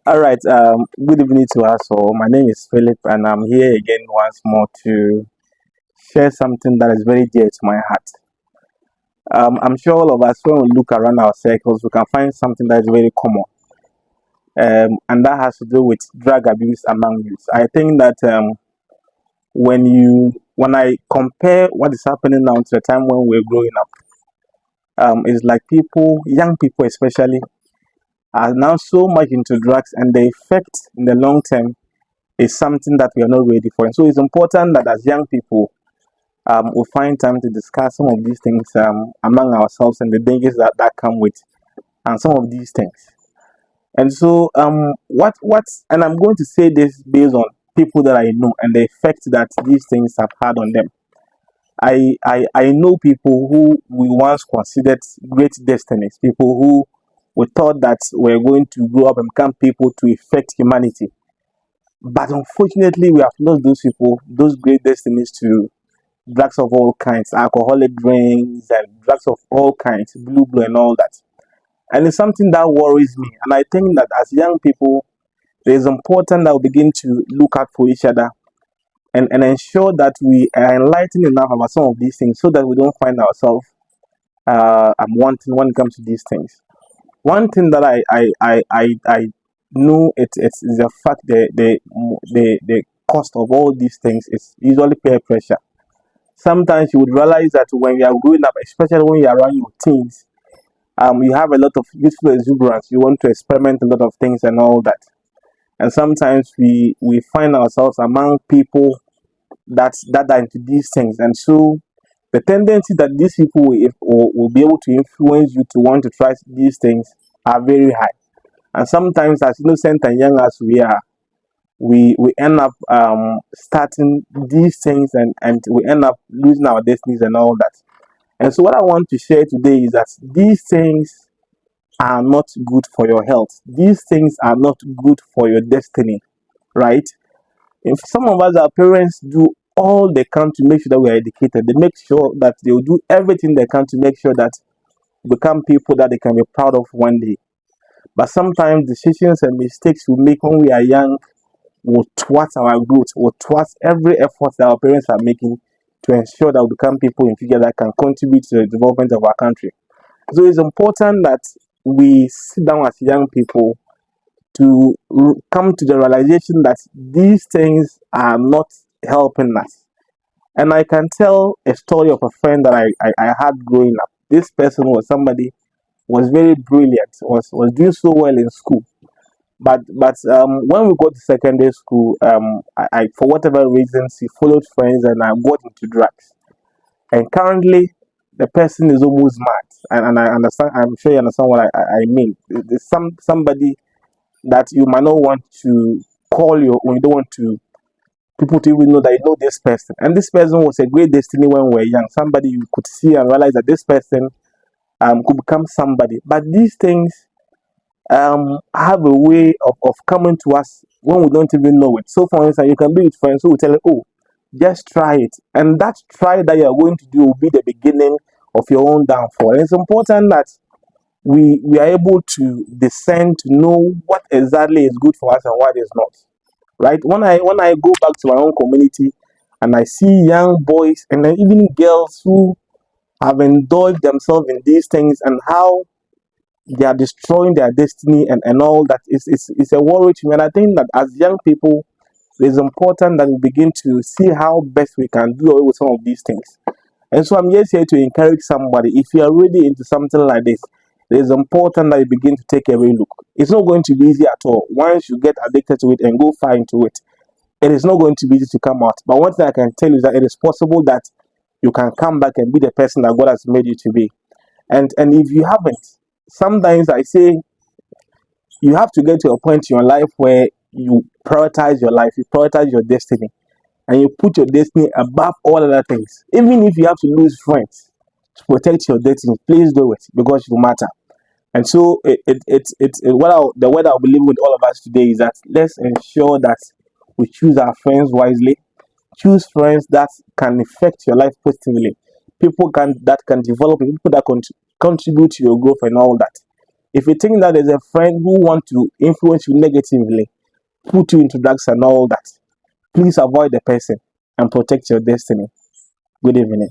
All right. Good evening to us all. My name is Philip, and I'm here again once more to share something that is very dear to my heart. I'm sure all of us, when we look around our circles, we can find something that is very common, and that has to do with drug abuse among youth. I think that when I compare what is happening now to the time when we are growing up, it's like young people especially, are now so much into drugs, and the effect in the long term is something that we are not ready for. And so it's important that as young people, we find time to discuss some of these things among ourselves and the dangers that come with and some of these things. And so and I'm going to say this based on people that I know and the effect that these things have had on them. I know people who we once considered great destinies, people who we thought that were going to grow up and become people to affect humanity. But unfortunately, we have lost those people, those great destinies, to drugs of all kinds, alcoholic drinks, and drugs of all kinds, blue, and all that. And it's something that worries me. And I think that as young people, it is important that we begin to look out for each other and ensure that we are enlightened enough about some of these things so that we don't find ourselves wanting when it comes to these things. One thing that I know it's the fact the cost of all these things is usually peer pressure. Sometimes you would realize that when you are growing up, especially when you are around your teens, you have a lot of youthful exuberance. You want to experiment a lot of things and all that. And sometimes we find ourselves among people that are into these things. And so the tendency that these people will be able to influence you to want to try these things are very high. And sometimes, as innocent and young as we are, we end up starting these things and we end up losing our destinies and all that. And so, what I want to share today is that these things are not good for your health, these things are not good for your destiny, right? If some of us, our parents, do all they can to make sure that we are educated, they make sure that they will do everything they can to make sure that we become people that they can be proud of one day. But sometimes decisions and mistakes we make when we are young will thwart our growth, will thwart every effort that our parents are making to ensure that we become people in future that can contribute to the development of our country. So it's important that we sit down as young people to come to the realization that these things are not helping us. And I can tell a story of a friend that I had growing up. This person was somebody was very brilliant, was doing so well in school. But when we got to secondary school, I for whatever reasons he followed friends and I got into drugs. And currently, the person is almost mad. And I understand. I'm sure you understand what I mean. There's somebody that you might not want to call you when you don't want to people to even know that you know this person. And this person was a great destiny when we were young. Somebody you could see and realize that this person could become somebody. But these things have a way of coming to us when we don't even know it. So, for instance, you can be with friends who will tell you, oh, just try it. And that try that you are going to do will be the beginning of your own downfall. And it's important that we are able to discern to know what exactly is good for us and what is not. Right? When I go back to my own community and I see young boys and then even girls who have indulged themselves in these things and how they are destroying their destiny and all that is a worry to me. And I think that as young people, it is important that we begin to see how best we can do away with some of these things. And so I'm just here to encourage somebody. If you are really into something like this, it is important that you begin to take a relook. It's not going to be easy at all. Once you get addicted to it and go far into it, it is not going to be easy to come out. But one thing I can tell you is that it is possible that you can come back and be the person that God has made you to be. And if you haven't, sometimes I say you have to get to a point in your life where you prioritize your life, you prioritize your destiny, and you put your destiny above all other things. Even if you have to lose friends to protect your destiny, please do it because it will matter. And so the word I'll be leaving with all of us today is that let's ensure that we choose our friends wisely. Choose friends that can affect your life positively. People that can develop, people that contribute to your growth and all that. If you think that there's a friend who wants to influence you negatively, put you into drugs and all that, please avoid the person and protect your destiny. Good evening.